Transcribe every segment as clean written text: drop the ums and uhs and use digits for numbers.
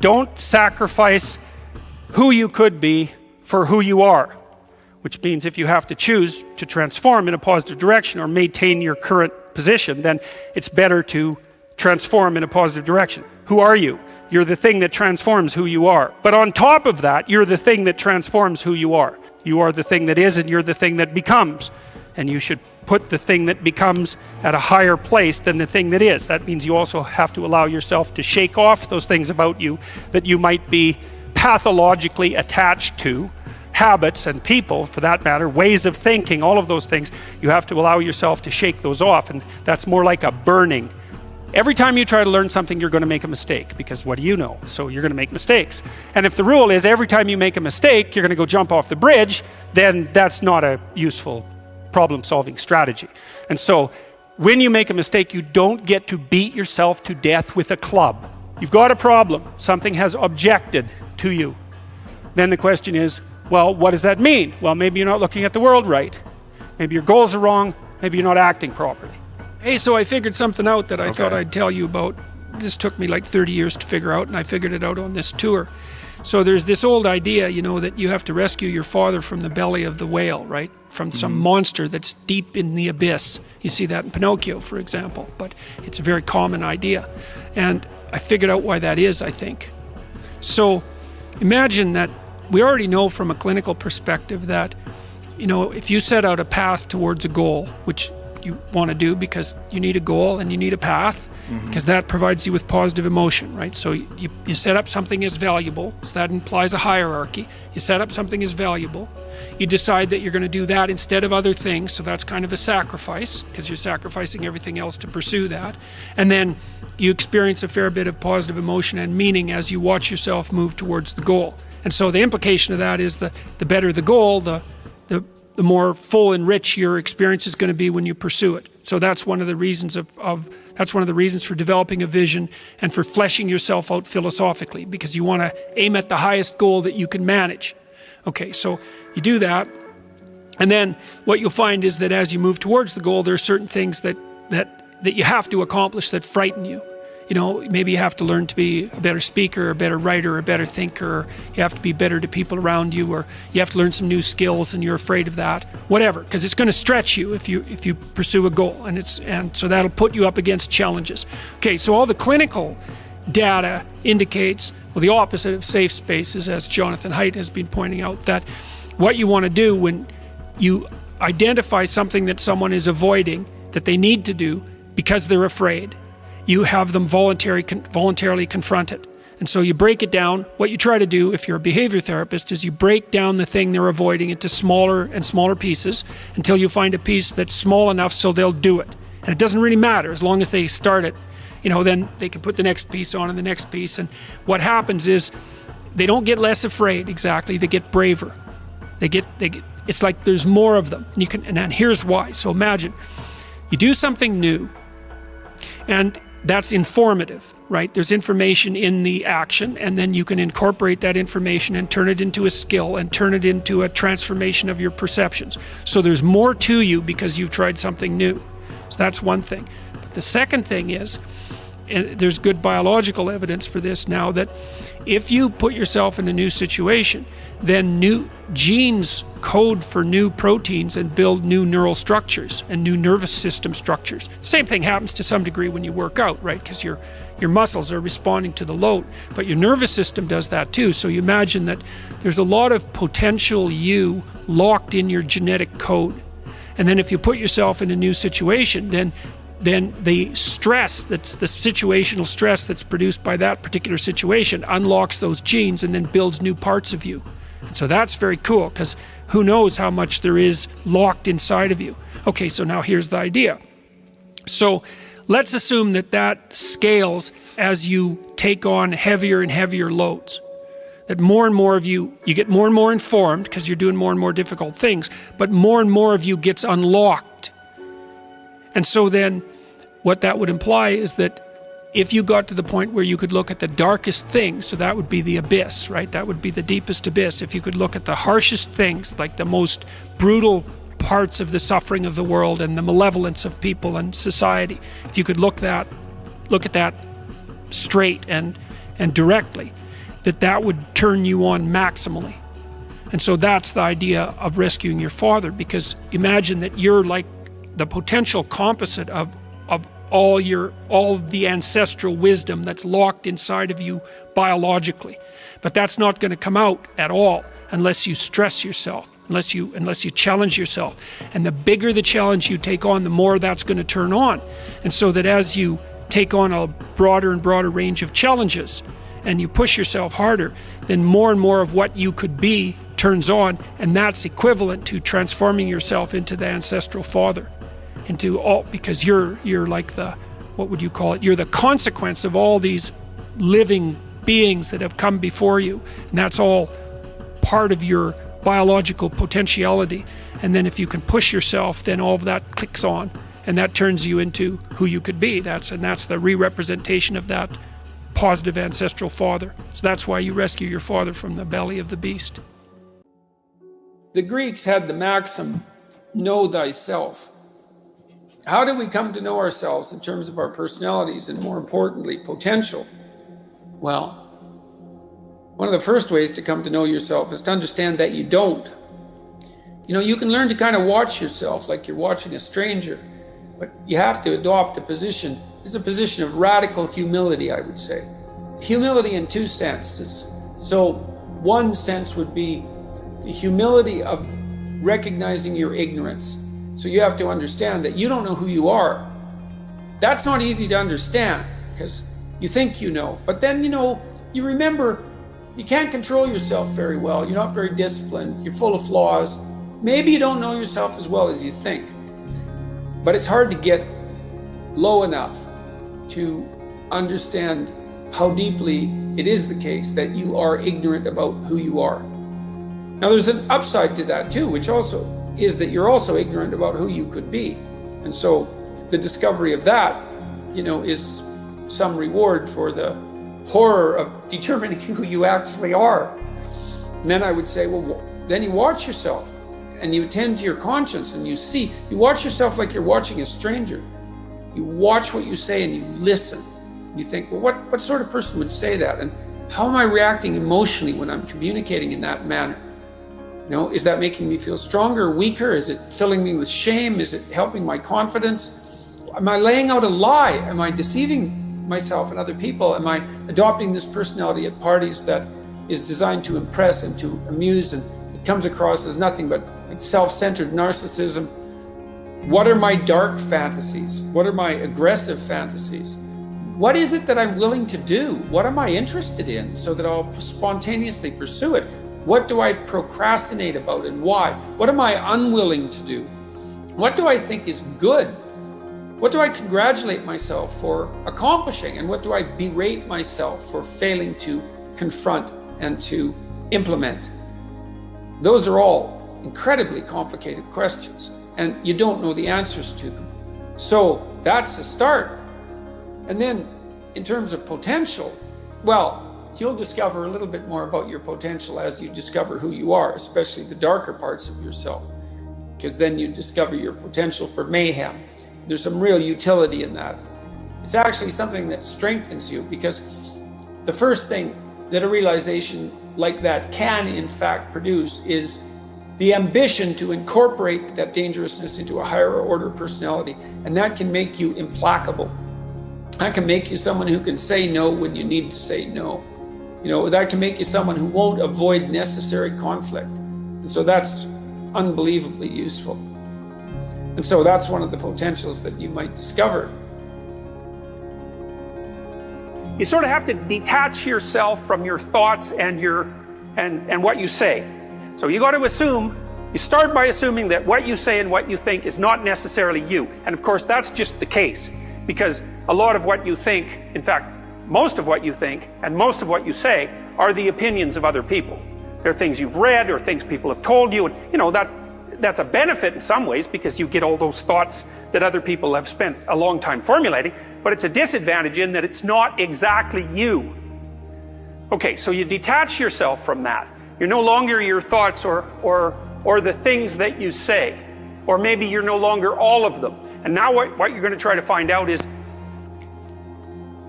Don't sacrifice who you could be for who you are, which means if you have to choose to transform in a positive direction or maintain your current position, then it's better to transform in a positive direction. Who are you? You're the thing that transforms who you are. But on top of that, you're the thing that transforms who you are. You are the thing that is, and you're the thing that becomes. And you should put the thing that becomes at a higher place than the thing that is. That means you also have to allow yourself to shake off those things about you that you might be pathologically attached to, habits and people, for that matter, ways of thinking, all of those things. You have to allow yourself to shake those off, and that's more like a burning. Every time you try to learn something, you're going to make a mistake, because what do you know? So you're going to make mistakes. And if the rule is every time you make a mistake, you're going to go jump off the bridge, then that's not a useful problem-solving strategy. And so when you make a mistake, you don't get to beat yourself to death with a club. You've got a problem. Something has objected to you. Then the question is, well, what does that mean? Well, maybe you're not looking at the world right. Maybe your goals are wrong. Maybe you're not acting properly. Hey, so I figured something out that I thought I'd tell you about. This took me like 30 years to figure out, and I figured it out on this tour. So there's this old idea, you know, that you have to rescue your father from the belly of the whale, right? From some monster that's deep in the abyss. You see that in Pinocchio, for example, but it's a very common idea. And I figured out why that is, I think. So imagine that we already know from a clinical perspective that, you know, if you set out a path towards a goal, which you want to do because you need a goal and you need a path, because that provides you with positive emotion, right? So you set up something as valuable, so that implies a hierarchy. You set up something as valuable. You decide that you're going to do that instead of other things, so that's kind of a sacrifice, because you're sacrificing everything else to pursue that. And then you experience a fair bit of positive emotion and meaning as you watch yourself move towards the goal. And so the implication of that is the better the goal, the more full and rich your experience is going to be when you pursue it. So that's one of the reasons that's one of the reasons for developing a vision and for fleshing yourself out philosophically, because you want to aim at the highest goal that you can manage. Okay, so you do that, and then what you'll find is that as you move towards the goal, there are certain things that you have to accomplish that frighten you. You know, maybe you have to learn to be a better speaker, a better writer, a better thinker, or you have to be better to people around you, or you have to learn some new skills and you're afraid of that, whatever, because it's going to stretch you if you pursue a goal, and so that'll put you up against challenges. Okay, so all the clinical data indicates, well, the opposite of safe spaces, as Jonathan Haidt has been pointing out, that what you want to do when you identify something that someone is avoiding that they need to do because they're afraid, you have them voluntarily confront it. And so you break it down. What you try to do if you're a behavior therapist is you break down the thing they're avoiding into smaller and smaller pieces until you find a piece that's small enough so they'll do it. And it doesn't really matter as long as they start it, you know, then they can put the next piece on and the next piece. And what happens is they don't get less afraid exactly, they get braver. They get it's like there's more of them. And here's why. So imagine you do something new, and that's informative, right? There's information in the action, and then you can incorporate that information and turn it into a skill and turn it into a transformation of your perceptions. So there's more to you because you've tried something new. So that's one thing. But the second thing is, and there's good biological evidence for this now, that if you put yourself in a new situation, then new genes code for new proteins and build new neural structures and new nervous system structures. Same thing happens to some degree when you work out, right? Because your muscles are responding to the load, but your nervous system does that too. So you imagine that there's a lot of potential you locked in your genetic code. And then if you put yourself in a new situation, then the stress, that's the situational stress that's produced by that particular situation, unlocks those genes and then builds new parts of you. And so that's very cool, because who knows how much there is locked inside of you. Okay, so now here's the idea. So let's assume that scales as you take on heavier and heavier loads. That more and more of you get more and more informed because you're doing more and more difficult things, but more and more of you gets unlocked. And so then what that would imply is that if you got to the point where you could look at the darkest things, so that would be the abyss, right? That would be the deepest abyss. If you could look at the harshest things, like the most brutal parts of the suffering of the world and the malevolence of people and society, if you could look at that straight and directly, that would turn you on maximally. And so that's the idea of rescuing your father, because imagine that you're like the potential composite of all of the ancestral wisdom that's locked inside of you biologically. But that's not going to come out at all unless you stress yourself, unless you challenge yourself. And the bigger the challenge you take on, the more that's going to turn on. And so that as you take on a broader and broader range of challenges and you push yourself harder, then more and more of what you could be turns on, and that's equivalent to transforming yourself into the ancestral father. Because you're like the, what would you call it? You're the consequence of all these living beings that have come before you. And that's all part of your biological potentiality. And then if you can push yourself, then all of that clicks on, and that turns you into who you could be. That's the re-representation of that positive ancestral father. So that's why you rescue your father from the belly of the beast. The Greeks had the maxim, know thyself. How do we come to know ourselves in terms of our personalities and, more importantly, potential? Well, one of the first ways to come to know yourself is to understand that you don't. You can learn to kind of watch yourself like you're watching a stranger, but you have to adopt a position. It's a position of radical humility, I would say. Humility in two senses. So one sense would be the humility of recognizing your ignorance. So you have to understand that you don't know who you are. That's not easy to understand because you think you know, but then you remember you can't control yourself very well. You're not very disciplined. You're full of flaws. Maybe you don't know yourself as well as you think, but it's hard to get low enough to understand how deeply it is the case that you are ignorant about who you are. Now there's an upside to that too, which also is that you're also ignorant about who you could be. And so the discovery of that, is some reward for the horror of determining who you actually are. And then I would say, well, then you watch yourself and you attend to your conscience and you watch yourself like you're watching a stranger. You watch what you say and you listen. You think, well, what sort of person would say that? And how am I reacting emotionally when I'm communicating in that manner? Is that making me feel stronger or weaker? Is it filling me with shame? Is it helping my confidence? Am I laying out a lie? Am I deceiving myself and other people? Am I adopting this personality at parties that is designed to impress and to amuse, and it comes across as nothing but like self-centered narcissism? What are my dark fantasies? What are my aggressive fantasies? What is it that I'm willing to do? What am I interested in so that I'll spontaneously pursue it? What do I procrastinate about and why? What am I unwilling to do? What do I think is good? What do I congratulate myself for accomplishing? And what do I berate myself for failing to confront and to implement? Those are all incredibly complicated questions, and you don't know the answers to them. So that's a start. And then in terms of potential, well, you'll discover a little bit more about your potential as you discover who you are, especially the darker parts of yourself, because then you discover your potential for mayhem. There's some real utility in that. It's actually something that strengthens you, because the first thing that a realization like that can in fact produce is the ambition to incorporate that dangerousness into a higher order personality. And that can make you implacable. That can make you someone who can say no when you need to say no. That can make you someone who won't avoid necessary conflict. And so that's unbelievably useful. And so that's one of the potentials that you might discover. You sort of have to detach yourself from your thoughts and what you say. So you got to you start by assuming that what you say and what you think is not necessarily you. And of course, that's just the case, because a lot of what you think, in fact, most of what you think and most of what you say are the opinions of other people. They're things you've read or things people have told you, and that's a benefit in some ways because you get all those thoughts that other people have spent a long time formulating, but it's a disadvantage in that it's not exactly you. Okay, so you detach yourself from that. You're no longer your thoughts or the things that you say, or maybe you're no longer all of them. And now what you're going to try to find out is,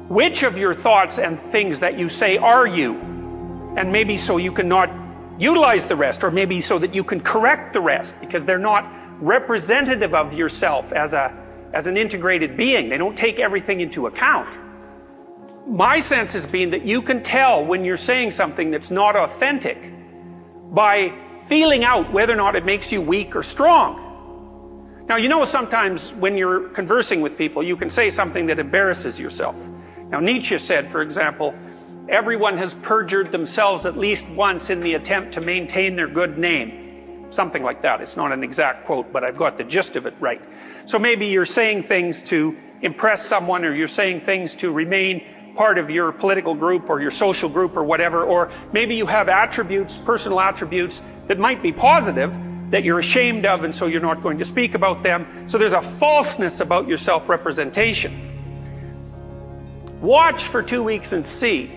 which of your thoughts and things that you say are you? and maybe so you can not utilize the rest, or maybe so that you can correct the rest, because they're not representative of yourself as an integrated being. They don't take everything into account. My sense has been that you can tell when you're saying something that's not authentic by feeling out whether or not it makes you weak or strong. Now, you know, sometimes when you're conversing with people, you can say something that embarrasses yourself. Now, Nietzsche said, for example, everyone has perjured themselves at least once in the attempt to maintain their good name. Something like that. It's not an exact quote, but I've got the gist of it right. So maybe you're saying things to impress someone, or you're saying things to remain part of your political group or your social group or whatever, or maybe you have attributes, personal attributes that might be positive that you're ashamed of, and so you're not going to speak about them. So there's a falseness about your self-representation. Watch for 2 weeks and see.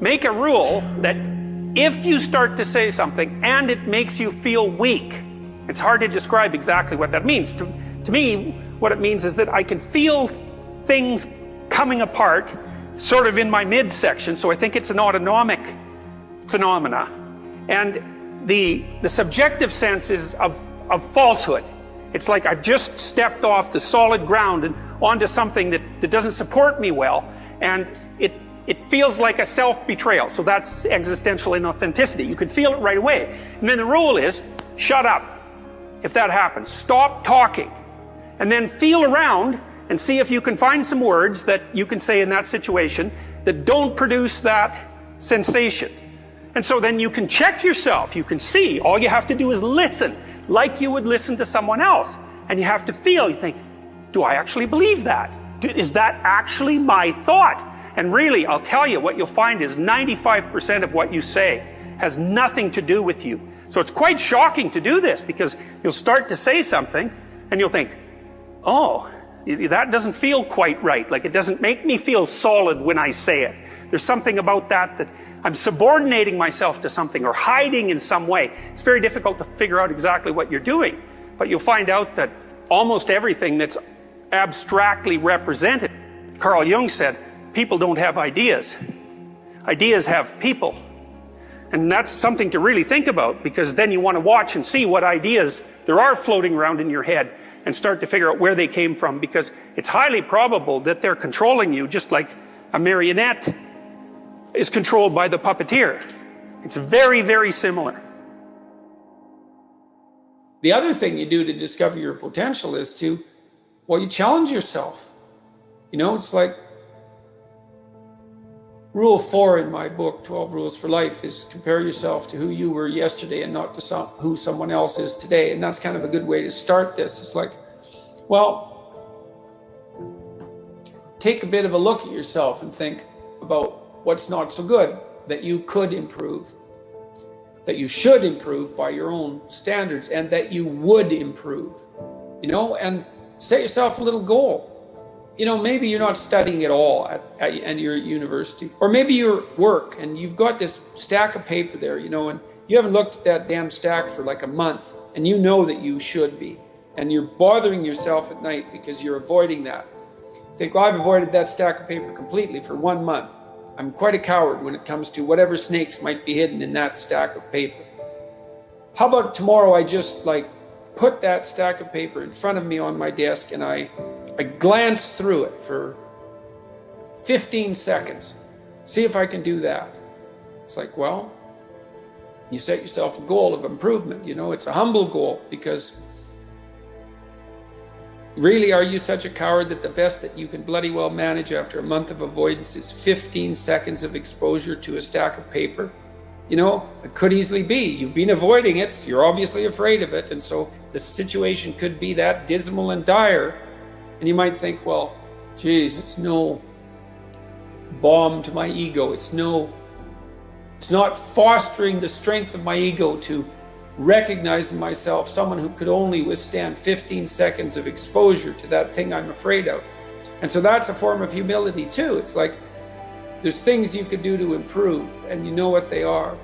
Make a rule that if you start to say something and it makes you feel weak, it's hard to describe exactly what that means. To me, what it means is that I can feel things coming apart sort of in my midsection, so I think it's an autonomic phenomena. And the subjective sense is of falsehood. It's like I've just stepped off the solid ground and onto something that doesn't support me well, and it feels like a self-betrayal. So that's existential inauthenticity. You can feel it right away. And then the rule is, shut up. If that happens, stop talking. And then feel around and see if you can find some words that you can say in that situation that don't produce that sensation. And so then you can check yourself. You can see. All you have to do is listen, like you would listen to someone else. And you have to feel. You think, do I actually believe that? Is that actually my thought? And really, I'll tell you, what you'll find is 95% of what you say has nothing to do with you. So it's quite shocking to do this, because you'll start to say something and you'll think, oh, that doesn't feel quite right. Like, it doesn't make me feel solid when I say it. There's something about that I'm subordinating myself to something or hiding in some way. It's very difficult to figure out exactly what you're doing, but you'll find out that almost everything that's abstractly represented, Carl Jung said, people don't have ideas. Ideas have people. And that's something to really think about, because then you want to watch and see what ideas there are floating around in your head and start to figure out where they came from, because it's highly probable that they're controlling you, just like a marionette is controlled by the puppeteer. It's very, very similar. The other thing you do to discover your potential is to, well, you challenge yourself. You know, it's like Rule 4 in my book, 12 Rules for Life, is compare yourself to who you were yesterday and not to who someone else is today. And that's kind of a good way to start this. It's like, well, take a bit of a look at yourself and think about what's not so good that you could improve, that you should improve by your own standards, and that you would improve, you know, and set yourself a little goal. You know, maybe you're not studying at all at your university, or maybe your work and you've got this stack of paper there, you know, and you haven't looked at that damn stack for like a month, and you know that you should be, and you're bothering yourself at night because you're avoiding that. You think, well, I've avoided that stack of paper completely for 1 month. I'm quite a coward when it comes to whatever snakes might be hidden in that stack of paper. How about tomorrow I just like put that stack of paper in front of me on my desk and I glance through it for 15 seconds. See if I can do that. It's like, well, you set yourself a goal of improvement. You know, it's a humble goal, because really, are you such a coward that the best that you can bloody well manage after a month of avoidance is 15 seconds of exposure to a stack of paper? You know, it could easily be. You've been avoiding it. So you're obviously afraid of it. And so the situation could be that dismal and dire. And you might think, well, geez, it's no balm to my ego. It's not fostering the strength of my ego to recognize in myself someone who could only withstand 15 seconds of exposure to that thing I'm afraid of. And so that's a form of humility too. It's like, there's things you could do to improve, and you know what they are.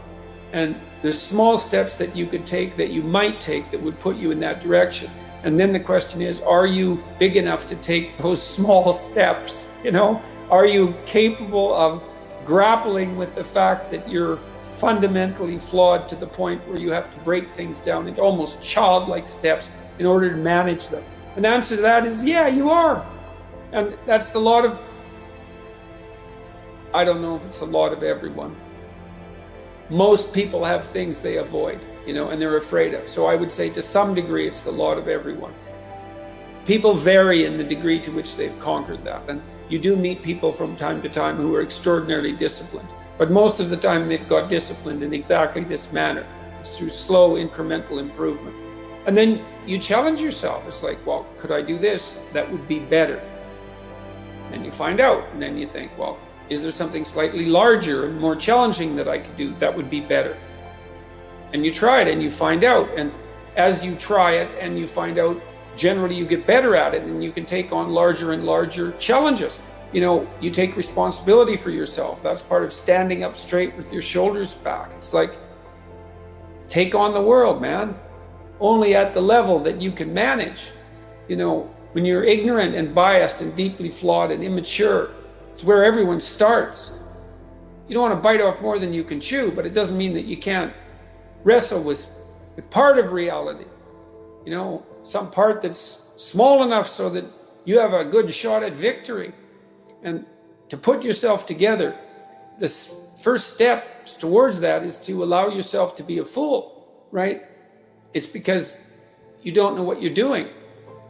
And there's small steps that you could take, that you might take, that would put you in that direction. And then the question is, are you big enough to take those small steps? You know, are you capable of grappling with the fact that you're fundamentally flawed to the point where you have to break things down into almost childlike steps in order to manage them? And the answer to that is, yeah, you are. And that's the lot of, I don't know if it's the lot of everyone. Most people have things they avoid, and they're afraid of. So I would say to some degree, it's the lot of everyone. People vary in the degree to which they've conquered that. And you do meet people from time to time who are extraordinarily disciplined. But most of the time they've got disciplined in exactly this manner. It's through slow incremental improvement. And then you challenge yourself. It's like, well, could I do this? That would be better. And you find out, and then you think, well, is there something slightly larger and more challenging that I could do that would be better? And you try it and you find out. And as you try it and you find out, generally you get better at it and you can take on larger and larger challenges. You take responsibility for yourself. That's part of standing up straight with your shoulders back. It's like, take on the world, man. Only at the level that you can manage. When you're ignorant and biased and deeply flawed and immature, it's where everyone starts. You don't want to bite off more than you can chew, but it doesn't mean that you can't wrestle with part of reality. Some part that's small enough so that you have a good shot at victory. And to put yourself together, the first steps towards that is to allow yourself to be a fool, right? It's because you don't know what you're doing.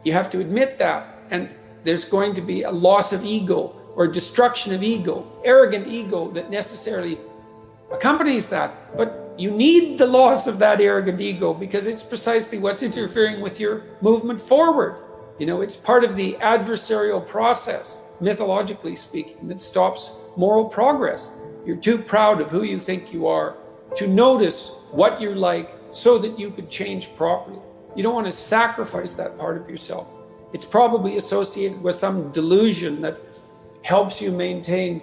You have to admit that. And there's going to be a loss of ego or destruction of ego, arrogant ego that necessarily accompanies that. But you need the loss of that arrogant ego because it's precisely what's interfering with your movement forward. It's part of the adversarial process, mythologically speaking, that stops moral progress. You're too proud of who you think you are to notice what you're like so that you could change properly. You don't want to sacrifice that part of yourself. It's probably associated with some delusion that helps you maintain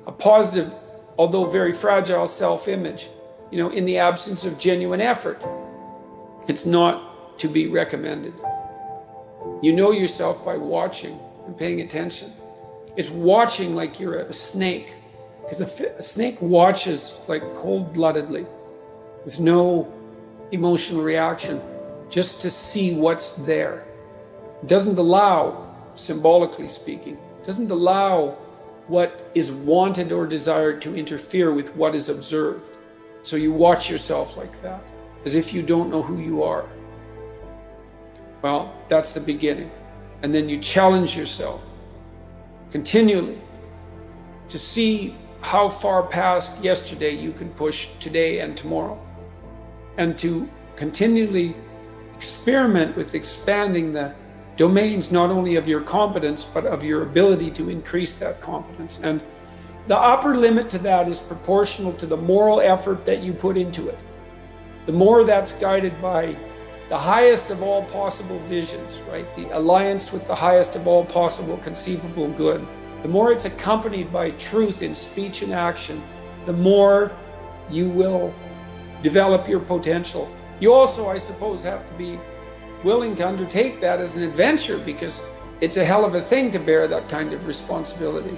a positive, although very fragile self-image, in the absence of genuine effort. It's not to be recommended. You know yourself by watching and paying attention. It's watching like you're a snake, because a snake watches like cold-bloodedly with no emotional reaction, just to see what's there. It doesn't allow, symbolically speaking, doesn't allow what is wanted or desired to interfere with what is observed. So you watch yourself like that, as if you don't know who you are. Well, that's the beginning. And then you challenge yourself continually to see how far past yesterday you can push today and tomorrow, and to continually experiment with expanding the domains not only of your competence but of your ability to increase that competence. And the upper limit to that is proportional to the moral effort that you put into it. The more that's guided by the highest of all possible visions, right? The alliance with the highest of all possible conceivable good. The more it's accompanied by truth in speech and action, the more you will develop your potential. You also, I suppose, have to be willing to undertake that as an adventure, because it's a hell of a thing to bear that kind of responsibility.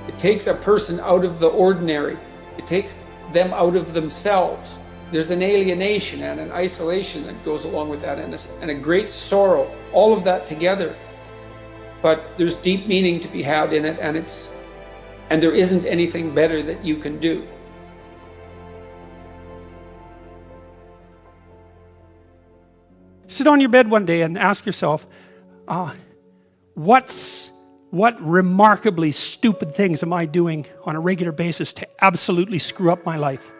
It takes a person out of the ordinary. It takes them out of themselves. There's an alienation and an isolation that goes along with that, and a great sorrow, all of that together. But there's deep meaning to be had in it, and there isn't anything better that you can do. Sit on your bed one day and ask yourself, what remarkably stupid things am I doing on a regular basis to absolutely screw up my life?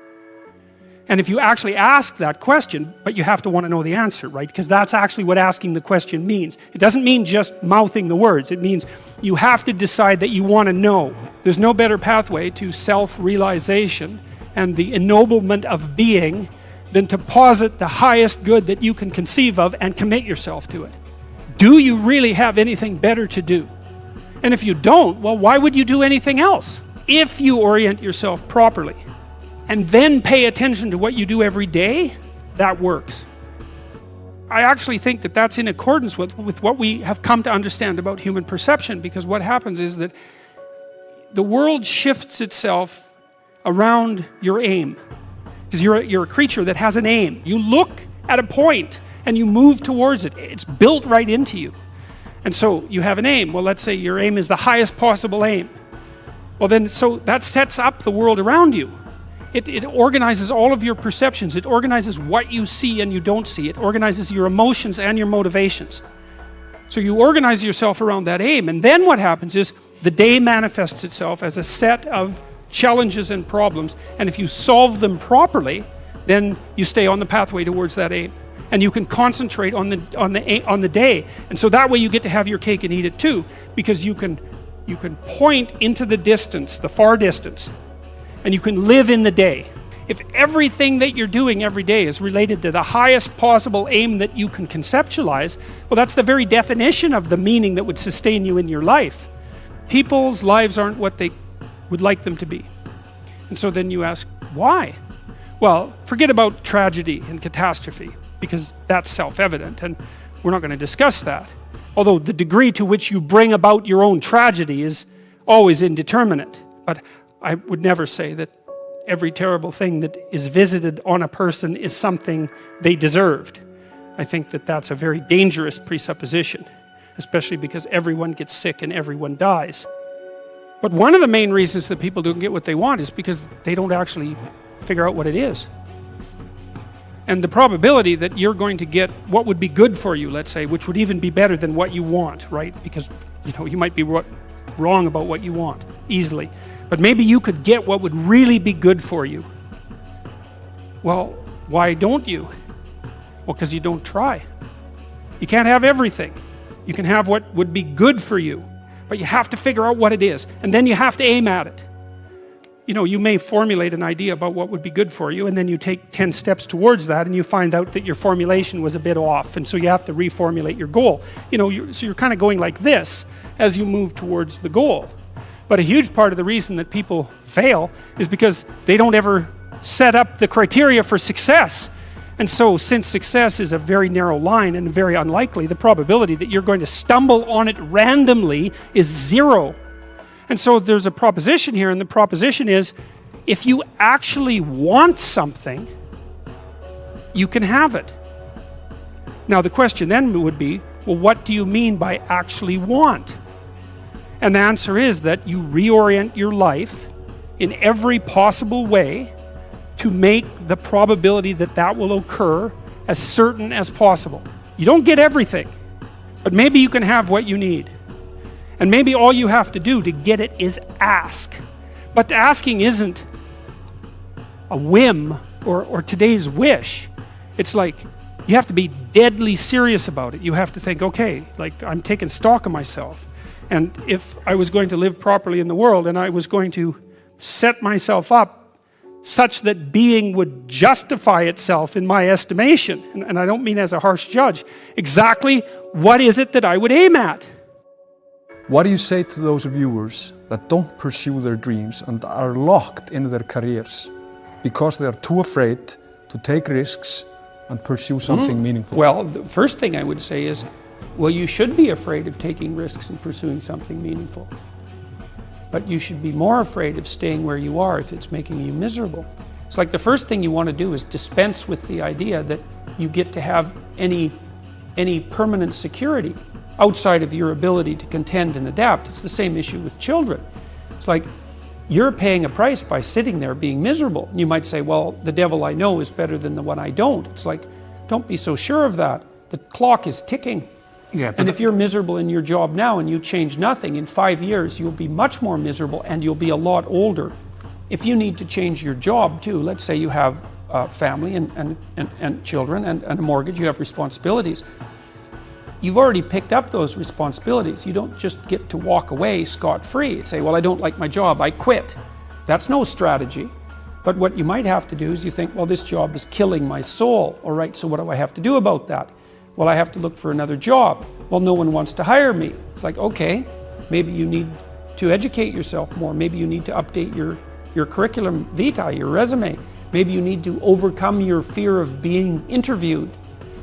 And if you actually ask that question, but you have to want to know the answer, right? Because that's actually what asking the question means. It doesn't mean just mouthing the words. It means you have to decide that you want to know. There's no better pathway to self-realization and the ennoblement of being than to posit the highest good that you can conceive of and commit yourself to it. Do you really have anything better to do? And if you don't, well, why would you do anything else? If you orient yourself properly and then pay attention to what you do every day, that works. I actually think that that's in accordance with what we have come to understand about human perception, because what happens is that the world shifts itself around your aim. Because you're a creature that has an aim. You look at a point and you move towards it. It's built right into you. And so you have an aim. Well, let's say your aim is the highest possible aim. Well then, so that sets up the world around you. It organizes all of your perceptions. It organizes what you see and you don't see. It organizes your emotions and your motivations. So you organize yourself around that aim, and then what happens is the day manifests itself as a set of challenges and problems, and if you solve them properly, then you stay on the pathway towards that aim. And you can concentrate on the day. And so that way you get to have your cake and eat it too, because you can point into the distance, the far distance, and you can live in the day. If everything that you're doing every day is related to the highest possible aim that you can conceptualize, well, that's the very definition of the meaning that would sustain you in your life. People's lives aren't what they would like them to be. And so then you ask, why? Well, forget about tragedy and catastrophe, because that's self-evident, and we're not going to discuss that. Although the degree to which you bring about your own tragedy is always indeterminate. But I would never say that every terrible thing that is visited on a person is something they deserved. I think that that's a very dangerous presupposition, especially because everyone gets sick and everyone dies. But one of the main reasons that people don't get what they want is because they don't actually figure out what it is. And the probability that you're going to get what would be good for you, let's say, which would even be better than what you want, right? Because, you might be wrong about what you want easily. But maybe you could get what would really be good for you. Well, why don't you? Well, because you don't try. You can't have everything. You can have what would be good for you, but you have to figure out what it is, and then you have to aim at it. You may formulate an idea about what would be good for you, and then you take 10 steps towards that, and you find out that your formulation was a bit off, and so you have to reformulate your goal. So you're kind of going like this as you move towards the goal. But a huge part of the reason that people fail is because they don't ever set up the criteria for success. And so since success is a very narrow line and very unlikely, the probability that you're going to stumble on it randomly is 0. And so there's a proposition here, and the proposition is, if you actually want something, you can have it. Now the question then would be, well, what do you mean by actually want? And the answer is that you reorient your life in every possible way to make the probability that that will occur as certain as possible. You don't get everything, but maybe you can have what you need. And maybe all you have to do to get it is ask. But the asking isn't a whim or today's wish. It's like you have to be deadly serious about it. You have to think, okay, like I'm taking stock of myself. And if I was going to live properly in the world and I was going to set myself up such that being would justify itself in my estimation, and I don't mean as a harsh judge, exactly what is it that I would aim at? What do you say to those viewers that don't pursue their dreams and are locked in their careers because they are too afraid to take risks and pursue something meaningful? Well, the first thing I would say is, well, you should be afraid of taking risks and pursuing something meaningful. But you should be more afraid of staying where you are if it's making you miserable. It's like the first thing you want to do is dispense with the idea that you get to have any permanent security outside of your ability to contend and adapt. It's the same issue with children. It's like you're paying a price by sitting there being miserable. And you might say, well, the devil I know is better than the one I don't. It's like, don't be so sure of that. The clock is ticking. Yeah, and if you're miserable in your job now and you change nothing, in 5 years you'll be much more miserable and you'll be a lot older. If you need to change your job too, let's say you have a family and children and a mortgage, you have responsibilities. You've already picked up those responsibilities. You don't just get to walk away scot-free and say, well, I don't like my job, I quit. That's no strategy. But what you might have to do is you think, well, this job is killing my soul. All right, so what do I have to do about that? Well, I have to look for another job. Well, no one wants to hire me. It's like, okay, maybe you need to educate yourself more. Maybe you need to update your curriculum vitae, your resume. Maybe you need to overcome your fear of being interviewed.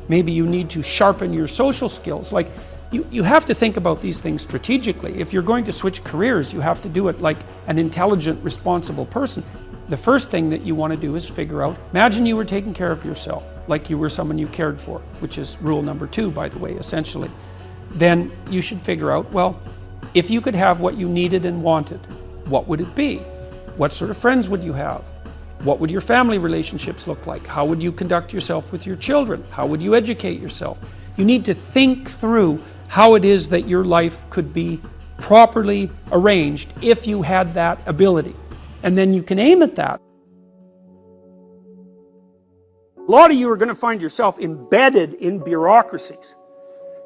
Maybe you need to sharpen your social skills. Like, you have to think about these things strategically. If you're going to switch careers, you have to do it like an intelligent, responsible person. the first thing that you want to do is figure out, imagine you were taking care of yourself, like you were someone you cared for, which is rule number 2, by the way, essentially. Then you should figure out, well, if you could have what you needed and wanted, what would it be? What sort of friends would you have? What would your family relationships look like? How would you conduct yourself with your children? How would you educate yourself? You need to think through how it is that your life could be properly arranged if you had that ability. And then you can aim at that. A lot of you are going to find yourself embedded in bureaucracies.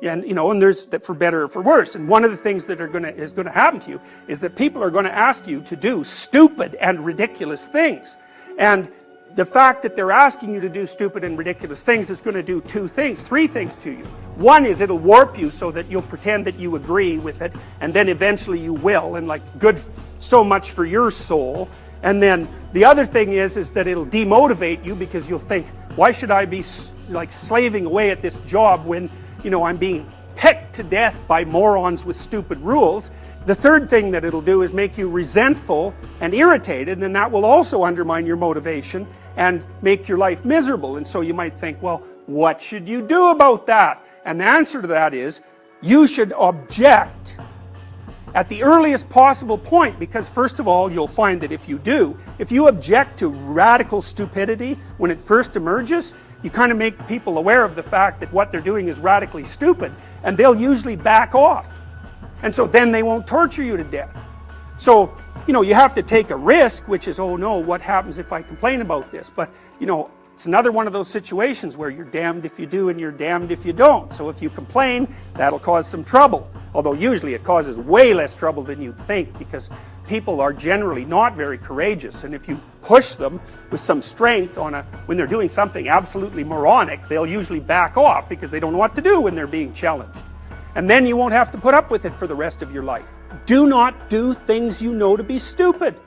And and there's that, for better or for worse. And one of the things that is going to happen to you is that people are going to ask you to do stupid and ridiculous things. And the fact that they're asking you to do stupid and ridiculous things is going to do 2 things, 3 things to you. One is it'll warp you so that you'll pretend that you agree with it, and then eventually you will, and like, good, so much for your soul. And then the other thing is that it'll demotivate you, because you'll think, why should I be like slaving away at this job when I'm being pecked to death by morons with stupid rules. The third thing that it'll do is make you resentful and irritated, and that will also undermine your motivation and make your life miserable. And so you might think, well, what should you do about that? And the answer to that is, you should object at the earliest possible point, because first of all, you'll find that if you object to radical stupidity when it first emerges, you kind of make people aware of the fact that what they're doing is radically stupid, and they'll usually back off. And so then they won't torture you to death. So, you have to take a risk, which is, oh no, what happens if I complain about this? But, it's another one of those situations where you're damned if you do and you're damned if you don't. So if you complain, that'll cause some trouble. Although usually it causes way less trouble than you'd think, because people are generally not very courageous. And if you push them with some strength when they're doing something absolutely moronic, they'll usually back off because they don't know what to do when they're being challenged. And then you won't have to put up with it for the rest of your life. Do not do things you know to be stupid.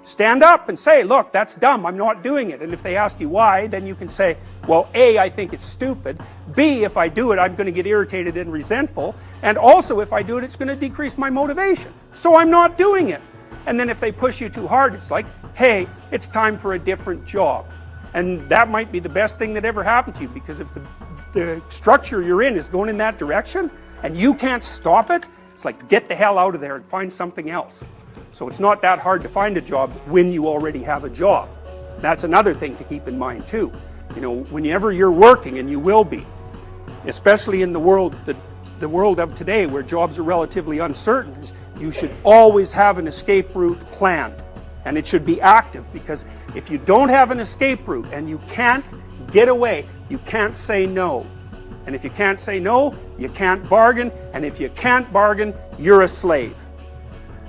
Stand up and say, look, that's dumb, I'm not doing it. And if they ask you why, then you can say, well, A, I think it's stupid. B, if I do it, I'm going to get irritated and resentful. And also, if I do it, it's going to decrease my motivation. So I'm not doing it. And then if they push you too hard, it's like, hey, it's time for a different job. And that might be the best thing that ever happened to you, because if the structure you're in is going in that direction, and you can't stop it, it's like, get the hell out of there and find something else. So it's not that hard to find a job when you already have a job. That's another thing to keep in mind too. Whenever you're working, and you will be, especially in the world of today where jobs are relatively uncertain, you should always have an escape route planned. And it should be active, because if you don't have an escape route and you can't get away, you can't say no. And if you can't say no, you can't bargain. And if you can't bargain, you're a slave.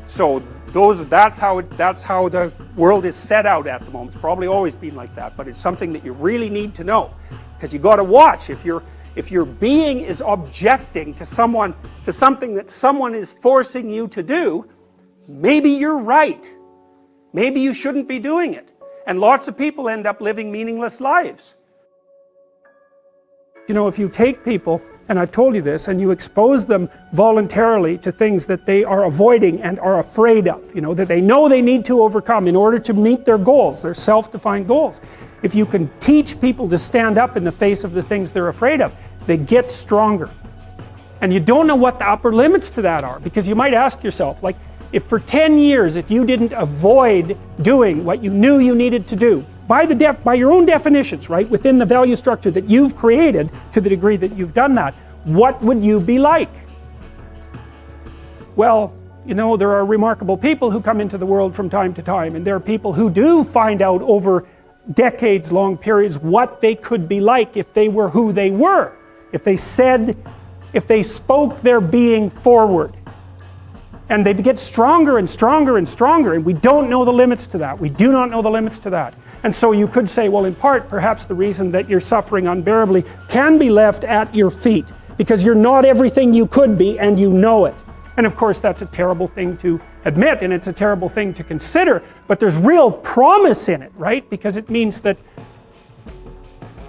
So that's how the world is set out at the moment. It's probably always been like that, but it's something that you really need to know, because you got to watch. If your being is objecting to something that someone is forcing you to do, maybe you're right. Maybe you shouldn't be doing it. And lots of people end up living meaningless lives. If you take people, and I've told you this, and you expose them voluntarily to things that they are avoiding and are afraid of, that they know they need to overcome in order to meet their goals, their self-defined goals. If you can teach people to stand up in the face of the things they're afraid of, they get stronger. And you don't know what the upper limits to that are, because you might ask yourself, like, if for 10 years, if you didn't avoid doing what you knew you needed to do, by your own definitions, right, within the value structure that you've created, to the degree that you've done that, what would you be like? Well, there are remarkable people who come into the world from time to time, and there are people who do find out over decades-long periods what they could be like if they were who they were, if they spoke their being forward. And they get stronger and stronger and stronger, and we don't know the limits to that. We do not know the limits to that. And so you could say, well, in part, perhaps the reason that you're suffering unbearably can be left at your feet, because you're not everything you could be, and you know it. And of course, that's a terrible thing to admit, and it's a terrible thing to consider, but there's real promise in it, right? Because it means that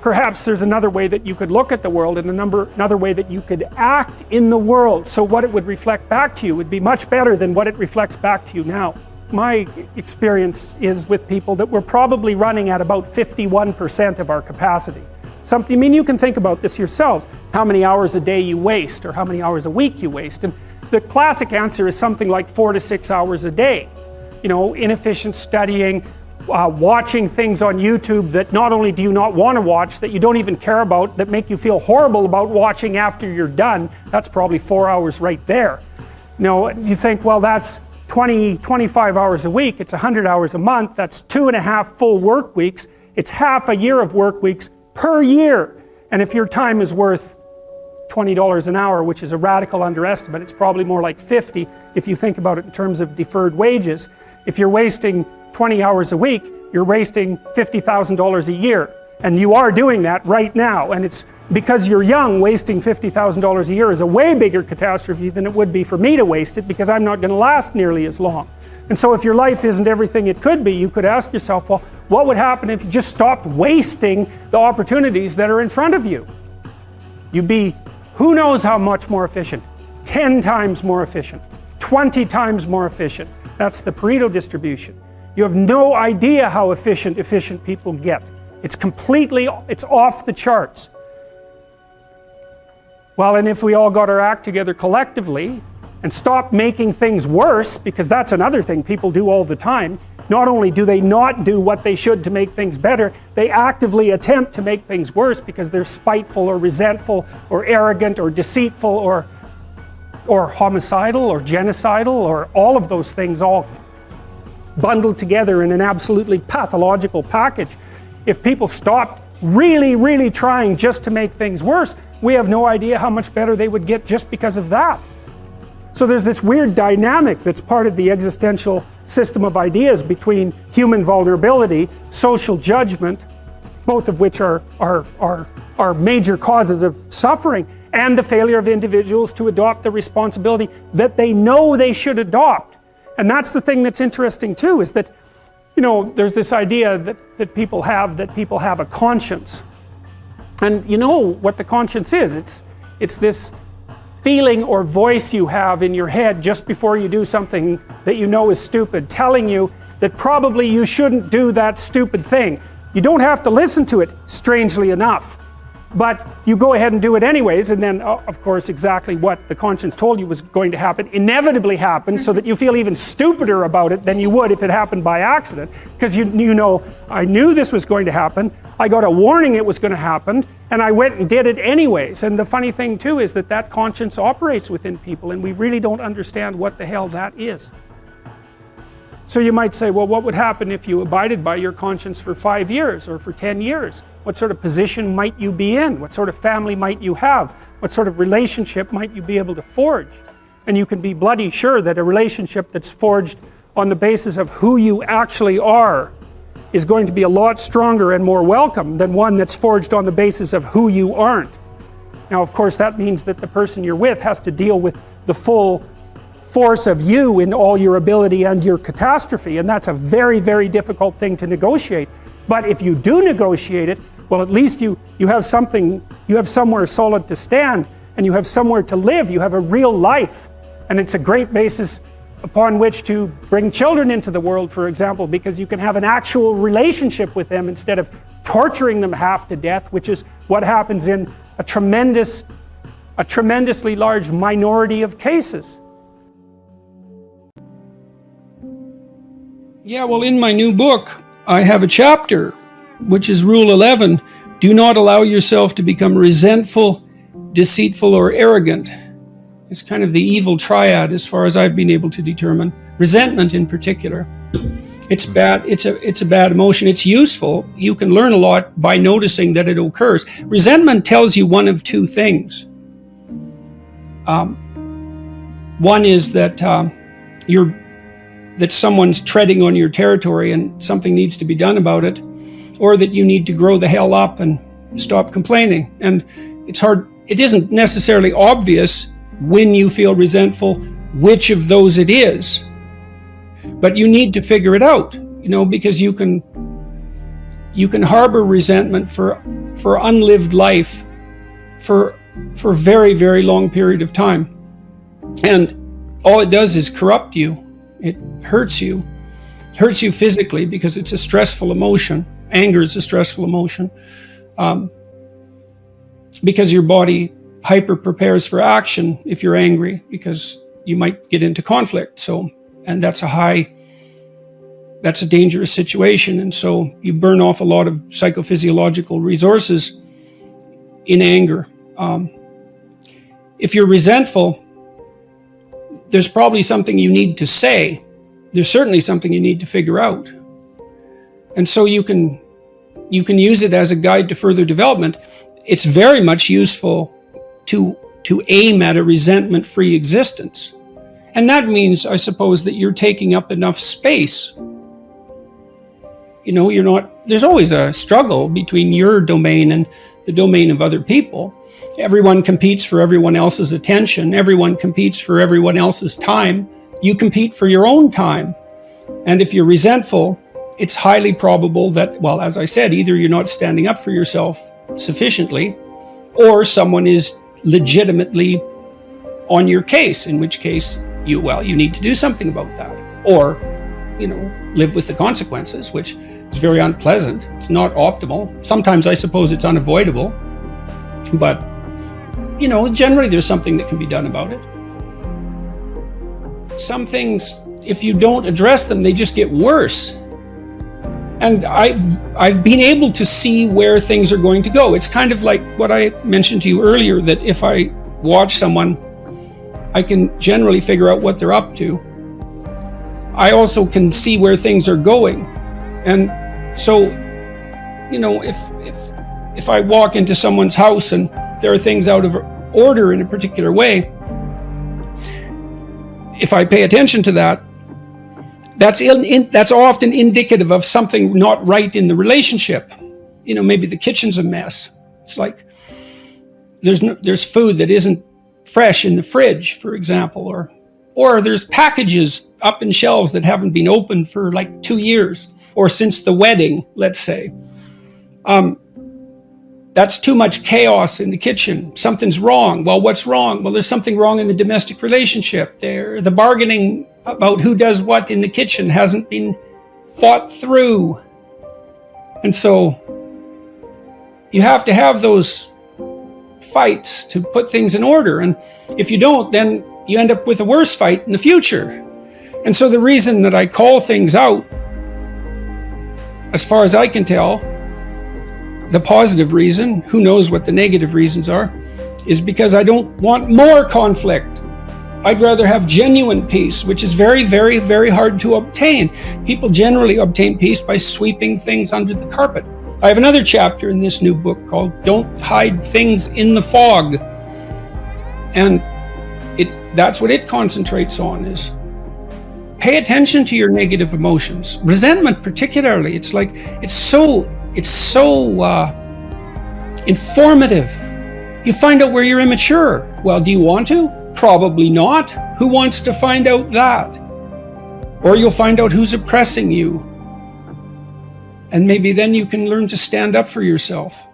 perhaps there's another way that you could look at the world, and another way that you could act in the world. So what it would reflect back to you would be much better than what it reflects back to you now. my experience is with people that we're probably running at about 51% of our capacity. Something, I mean, you can think about this yourselves, how many hours a day you waste or how many hours a week you waste. And the classic answer is something like 4 to 6 hours a day. You know, inefficient studying, watching things on YouTube that not only do you not want to watch, that you don't even care about, that make you feel horrible about watching after you're done. That's probably 4 hours right there. You know, you think, well, that's 25 hours a week, it's 100 hours a month, that's 2.5 full work weeks, it's half a year of work weeks per year. And if your time is worth $20 an hour, which is a radical underestimate, it's probably more like 50 if you think about it in terms of deferred wages. If you're wasting 20 hours a week, you're wasting $50,000 a year. And you are doing that right now. And it's because you're young, wasting $50,000 a year is a way bigger catastrophe than it would be for me to waste it, because I'm not going to last nearly as long. And so if your life isn't everything it could be, you could ask yourself, well, what would happen if you just stopped wasting the opportunities that are in front of you? You'd be, who knows how much more efficient? 10 times more efficient, 20 times more efficient. That's the Pareto distribution. You have no idea how efficient people get. It's off the charts. Well, and if we all got our act together collectively and stopped making things worse, because that's another thing people do all the time, not only do they not do what they should to make things better, they actively attempt to make things worse because they're spiteful or resentful or arrogant or deceitful or homicidal or genocidal, or all of those things all bundled together in an absolutely pathological package. If people stopped really trying just to make things worse, we have no idea how much better they would get just because of that. So there's this weird dynamic that's part of the existential system of ideas between human vulnerability, social judgment, both of which are major causes of suffering, and the failure of individuals to adopt the responsibility that they know they should adopt. And that's the thing that's interesting too, is that, you know, there's this idea that people have a conscience. And you know what the conscience is. It's this feeling or voice you have in your head just before you do something that you know is stupid, telling you that probably you shouldn't do that stupid thing. You don't have to listen to it, strangely enough. But you go ahead and do it anyways, and then, of course, exactly what the conscience told you was going to happen inevitably happens, so that you feel even stupider about it than you would if it happened by accident. Because you know, I knew this was going to happen, I got a warning it was going to happen, and I went and did it anyways. And the funny thing too is that conscience operates within people, and we really don't understand what the hell that is. So you might say, well, what would happen if you abided by your conscience for 5 years or for 10 years? What sort of position might you be in? What sort of family might you have? What sort of relationship might you be able to forge? And you can be bloody sure that a relationship that's forged on the basis of who you actually are is going to be a lot stronger and more welcome than one that's forged on the basis of who you aren't. Now, of course, that means that the person you're with has to deal with the full force of you in all your ability and your catastrophe, and that's a very difficult thing to negotiate. But if you do negotiate it, well, at least you have something, you have somewhere solid to stand, and you have somewhere to live, you have a real life. And it's a great basis upon which to bring children into the world, for example, because you can have an actual relationship with them instead of torturing them half to death, which is what happens in a tremendously large minority of cases. Yeah, well, in my new book, I have a chapter, which is Rule 11. Do not allow yourself to become resentful, deceitful, or arrogant. It's kind of the evil triad as far as I've been able to determine. Resentment in particular. It's bad. It's a bad emotion. It's useful. You can learn a lot by noticing that it occurs. Resentment tells you one of two things. One is that that someone's treading on your territory and something needs to be done about it, or that you need to grow the hell up and stop complaining. And it's hard, it isn't necessarily obvious when you feel resentful which of those it is, but you need to figure it out, you know, because you can harbor resentment for unlived life for a very long period of time, and all it does is corrupt you. It hurts you. hurts you physically because it's a stressful emotion. Anger is a stressful emotion. Because your body hyper prepares for action if you're angry, because you might get into conflict. So, and that's a dangerous situation. And so you burn off a lot of psychophysiological resources in anger. If you're resentful, there's probably something you need to say. There's certainly something you need to figure out. And so you can use it as a guide to further development. It's very much useful to aim at a resentment-free existence. And that means, I suppose, that you're taking up enough space. There's always a struggle between your domain and the domain of other people. Everyone competes for everyone else's attention. Everyone competes for everyone else's time. You compete for your own time. And if you're resentful, it's highly probable that, well, as I said, either you're not standing up for yourself sufficiently, or someone is legitimately on your case, in which case you need to do something about that. Or, live with the consequences, which is very unpleasant. It's not optimal. Sometimes I suppose it's unavoidable, but, generally there's something that can be done about it. Some things, if you don't address them, they just get worse. And I've been able to see where things are going to go. It's kind of like what I mentioned to you earlier, that if I watch someone, I can generally figure out what they're up to. I also can see where things are going. And so, if I walk into someone's house and there are things out of order in a particular way, if I pay attention to that, that's often indicative of something not right in the relationship. Maybe the kitchen's a mess. It's like there's food that isn't fresh in the fridge, for example, or there's packages up in shelves that haven't been opened for like 2 years, or since the wedding, let's say. That's too much chaos in the kitchen. Something's wrong. Well, what's wrong? Well, there's something wrong in the domestic relationship there. The bargaining about who does what in the kitchen hasn't been thought through. And so you have to have those fights to put things in order. And if you don't, then you end up with a worse fight in the future. And so the reason that I call things out, as far as I can tell, the positive reason, who knows what the negative reasons are, is because I don't want more conflict. I'd rather have genuine peace, which is very, very, very hard to obtain. People generally obtain peace by sweeping things under the carpet. I have another chapter in this new book called Don't Hide Things in the Fog. And that's what it concentrates on, is pay attention to your negative emotions. Resentment particularly, it's so informative. You find out where you're immature. Well, do you want to? Probably not. Who wants to find out that? Or you'll find out who's oppressing you. And maybe then you can learn to stand up for yourself.